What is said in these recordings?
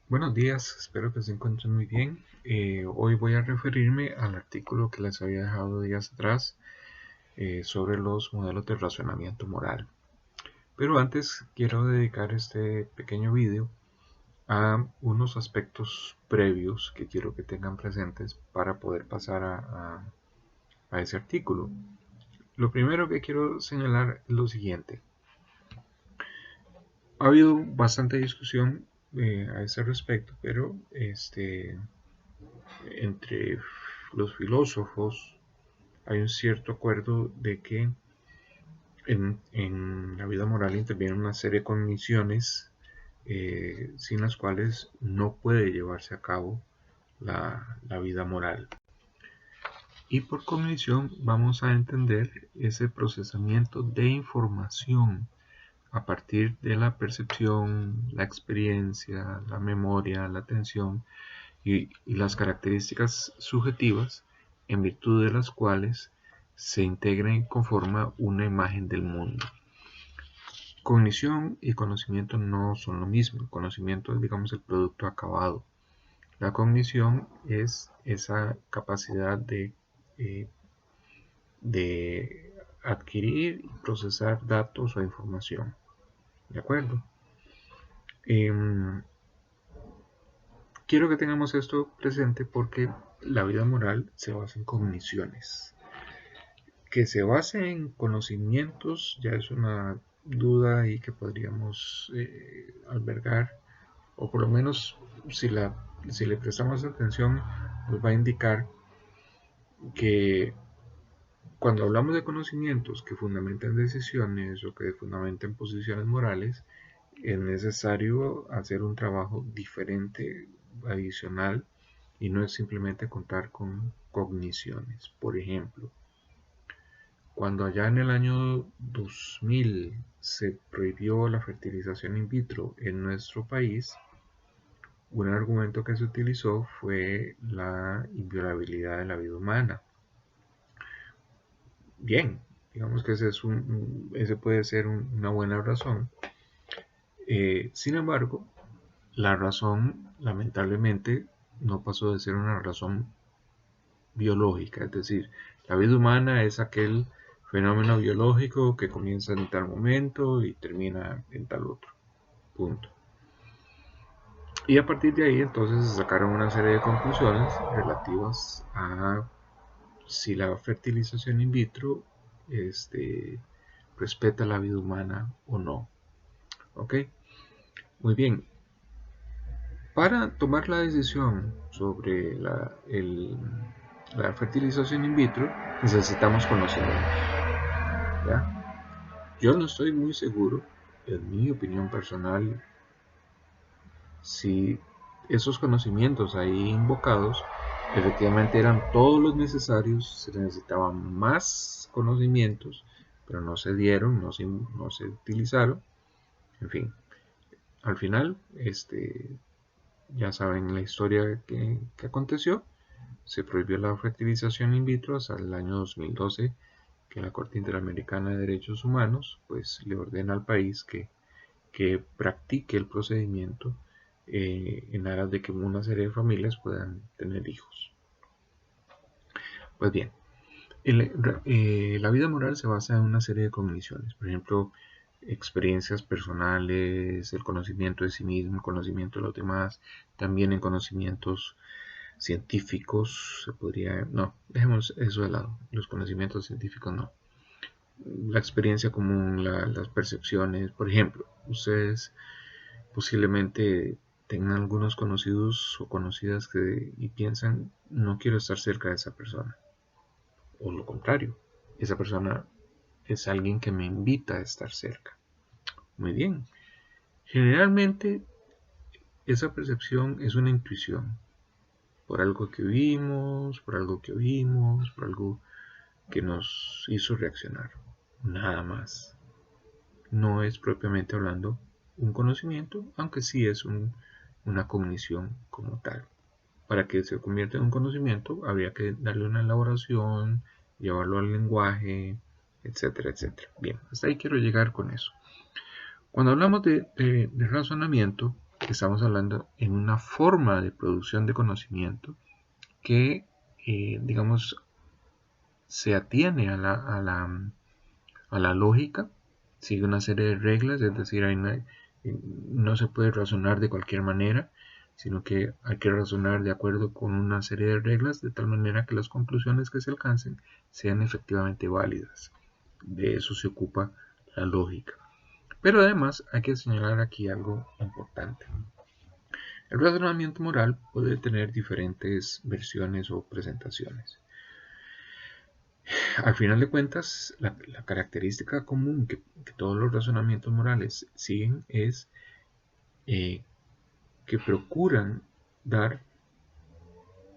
Buenos días, espero que se encuentren muy bien. Hoy voy a referirme al artículo que les había dejado días atrás sobre los modelos de razonamiento moral. Pero antes quiero dedicar este pequeño vídeo a unos aspectos previos que quiero que tengan presentes para poder pasar a ese artículo. Lo primero que quiero señalar es lo siguiente. Ha habido bastante discusión a ese respecto, pero entre los filósofos hay un cierto acuerdo de que en la vida moral intervienen una serie de condiciones sin las cuales no puede llevarse a cabo la vida moral. Y por cognición vamos a entender ese procesamiento de información a partir de la percepción, la experiencia, la memoria, la atención y las características subjetivas en virtud de las cuales se integra y conforma una imagen del mundo. Cognición y conocimiento no son lo mismo. El conocimiento es, digamos, el producto acabado. La cognición es esa capacidad eh, de adquirir y procesar datos o información. ¿De acuerdo? Quiero que tengamos esto presente porque la vida moral se basa en cogniciones. Que se base en conocimientos ya es una duda y que podríamos albergar, o por lo menos si le prestamos atención nos va a indicar que cuando hablamos de conocimientos que fundamentan decisiones o que fundamentan posiciones morales, es necesario hacer un trabajo diferente, adicional, y no es simplemente contar con cogniciones. Por ejemplo, cuando allá en el año 2000 se prohibió la fertilización in vitro en nuestro país, un argumento que se utilizó fue la inviolabilidad de la vida humana. Bien, digamos que ese puede ser una buena razón. Sin embargo, la razón lamentablemente no pasó de ser una razón biológica, es decir, la vida humana es aquel fenómeno biológico que comienza en tal momento y termina en tal otro, punto. Y a partir de ahí entonces se sacaron una serie de conclusiones relativas a si la fertilización in vitro respeta la vida humana o no. ¿Ok? Muy bien. Para tomar la decisión sobre la fertilización in vitro necesitamos conocimientos. ¿Ya? Yo no estoy muy seguro, en mi opinión personal, si esos conocimientos ahí invocados efectivamente eran todos los necesarios, se necesitaban más conocimientos, pero no se dieron, no se utilizaron, en fin. Al final, ya saben la historia que aconteció, se prohibió la fertilización in vitro hasta el año 2012, que la Corte Interamericana de Derechos Humanos pues le ordena al país que practique el procedimiento en aras de que una serie de familias puedan tener hijos. Pues bien, la vida moral se basa en una serie de cogniciones, por ejemplo, experiencias personales, el conocimiento de sí mismo, el conocimiento de los demás, también en conocimientos científicos, se podría, no, dejemos eso de lado, los conocimientos científicos no. La experiencia común, las percepciones, por ejemplo, ustedes posiblemente tengan algunos conocidos o conocidas y piensan, no quiero estar cerca de esa persona. O lo contrario, esa persona es alguien que me invita a estar cerca. Muy bien. Generalmente esa percepción es una intuición. Por algo que vimos, por algo que oímos, por algo que nos hizo reaccionar. Nada más. No es propiamente hablando un conocimiento, aunque sí es una cognición como tal. Para que se convierta en un conocimiento, habría que darle una elaboración, llevarlo al lenguaje, etcétera, etcétera. Bien, hasta ahí quiero llegar con eso. Cuando hablamos de razonamiento, estamos hablando en una forma de producción de conocimiento que, digamos, se atiene a la lógica, sigue una serie de reglas, es decir, no se puede razonar de cualquier manera, sino que hay que razonar de acuerdo con una serie de reglas, de tal manera que las conclusiones que se alcancen sean efectivamente válidas. De eso se ocupa la lógica. Pero además hay que señalar aquí algo importante. El razonamiento moral puede tener diferentes versiones o presentaciones. Al final de cuentas, la característica común que todos los razonamientos morales siguen es que procuran dar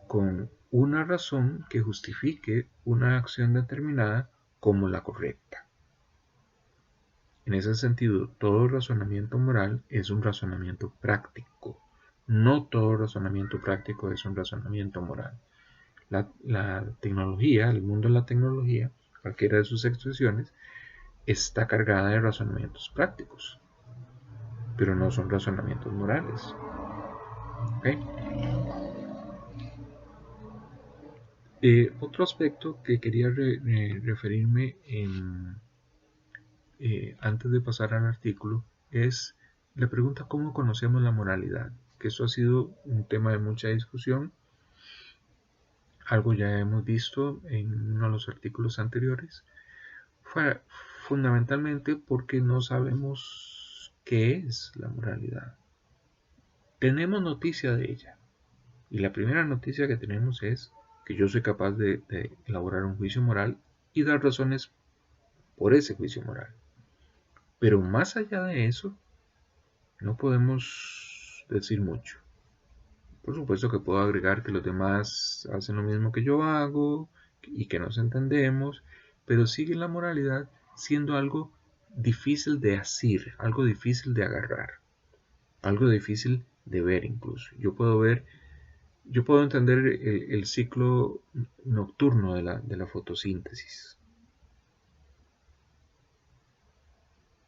con una razón que justifique una acción determinada como la correcta. En ese sentido, todo razonamiento moral es un razonamiento práctico. No todo razonamiento práctico es un razonamiento moral. La tecnología, el mundo de la tecnología, cualquiera de sus expresiones, está cargada de razonamientos prácticos, pero no son razonamientos morales. ¿Okay? Otro aspecto que quería referirme antes de pasar al artículo es la pregunta ¿cómo conocemos la moralidad? Que eso ha sido un tema de mucha discusión, algo ya hemos visto en uno de los artículos anteriores. Fue fundamentalmente porque no sabemos qué es la moralidad. Tenemos noticia de ella, y la primera noticia que tenemos es que yo soy capaz de elaborar un juicio moral y dar razones por ese juicio moral. Pero más allá de eso, no podemos decir mucho. Por supuesto que puedo agregar que los demás hacen lo mismo que yo hago y que nos entendemos, pero sigue la moralidad siendo algo difícil de asir, algo difícil de agarrar, algo difícil de ver incluso. Yo puedo entender el ciclo nocturno de la fotosíntesis.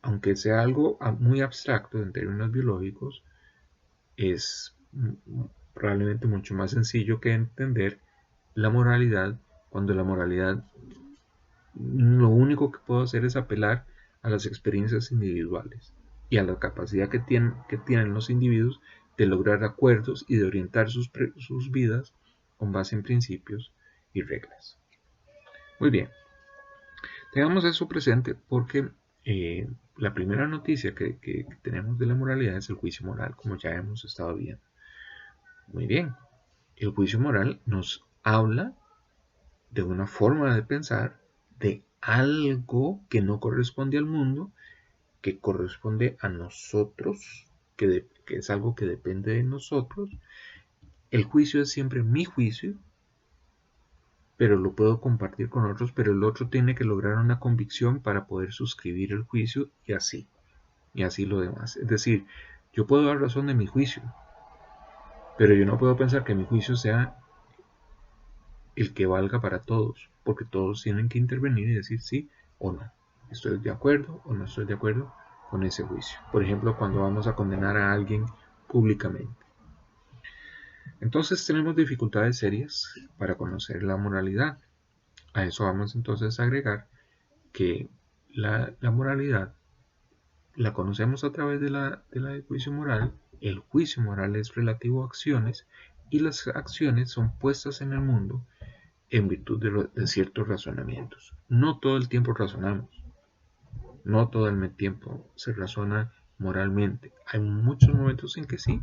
Aunque sea algo muy abstracto en términos biológicos, es probablemente mucho más sencillo que entender la moralidad cuando la moralidad lo único que puedo hacer es apelar a las experiencias individuales y a la capacidad que tienen los individuos de lograr acuerdos y de orientar sus vidas con base en principios y reglas. Muy bien, tengamos eso presente porque la primera noticia que tenemos de la moralidad es el juicio moral, como ya hemos estado viendo. Muy bien, el juicio moral nos habla de una forma de pensar, de algo que no corresponde al mundo, que corresponde a nosotros, que es algo que depende de nosotros. El juicio es siempre mi juicio, pero lo puedo compartir con otros, pero el otro tiene que lograr una convicción para poder suscribir el juicio y así lo demás. Es decir, yo puedo dar razón de mi juicio, pero yo no puedo pensar que mi juicio sea el que valga para todos, porque todos tienen que intervenir y decir sí o no. Estoy de acuerdo o no estoy de acuerdo con ese juicio. Por ejemplo, cuando vamos a condenar a alguien públicamente. Entonces tenemos dificultades serias para conocer la moralidad. A eso vamos entonces a agregar que la moralidad la conocemos a través de la juicio moral. El juicio moral es relativo a acciones y las acciones son puestas en el mundo en virtud de ciertos razonamientos. No todo el tiempo razonamos, no todo el tiempo se razona moralmente. Hay muchos momentos en que sí,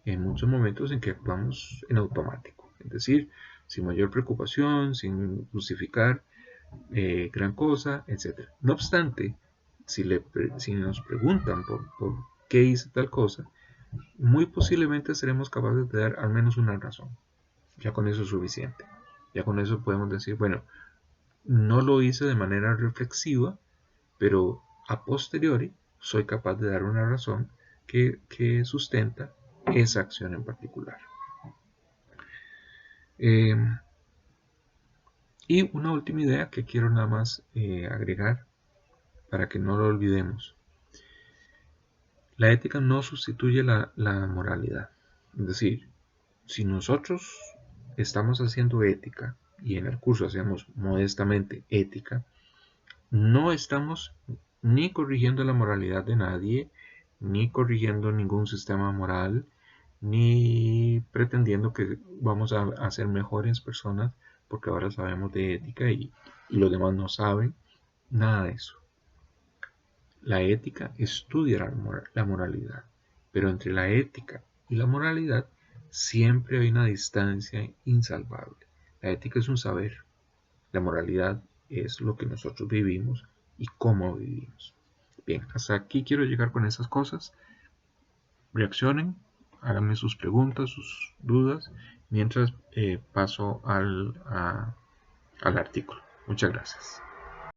y hay muchos momentos en que actuamos en automático, es decir, sin mayor preocupación, sin justificar gran cosa, etc. No obstante, si nos preguntan por qué hice tal cosa, muy posiblemente seremos capaces de dar al menos una razón. Ya con eso es suficiente. Ya con eso podemos decir, bueno, no lo hice de manera reflexiva, pero a posteriori soy capaz de dar una razón que sustenta esa acción en particular. Y una última idea que quiero nada más agregar para que no lo olvidemos. La ética no sustituye la moralidad. Es decir, si nosotros estamos haciendo ética y en el curso hacemos modestamente ética, no estamos ni corrigiendo la moralidad de nadie, ni corrigiendo ningún sistema moral, ni pretendiendo que vamos a ser mejores personas porque ahora sabemos de ética y los demás no saben. Nada de eso. La ética estudia la moralidad, pero entre la ética y la moralidad siempre hay una distancia insalvable. La ética es un saber, la moralidad es lo que nosotros vivimos y cómo vivimos. Bien, hasta aquí quiero llegar con esas cosas. Reaccionen, háganme sus preguntas, sus dudas, mientras paso al artículo. Muchas gracias.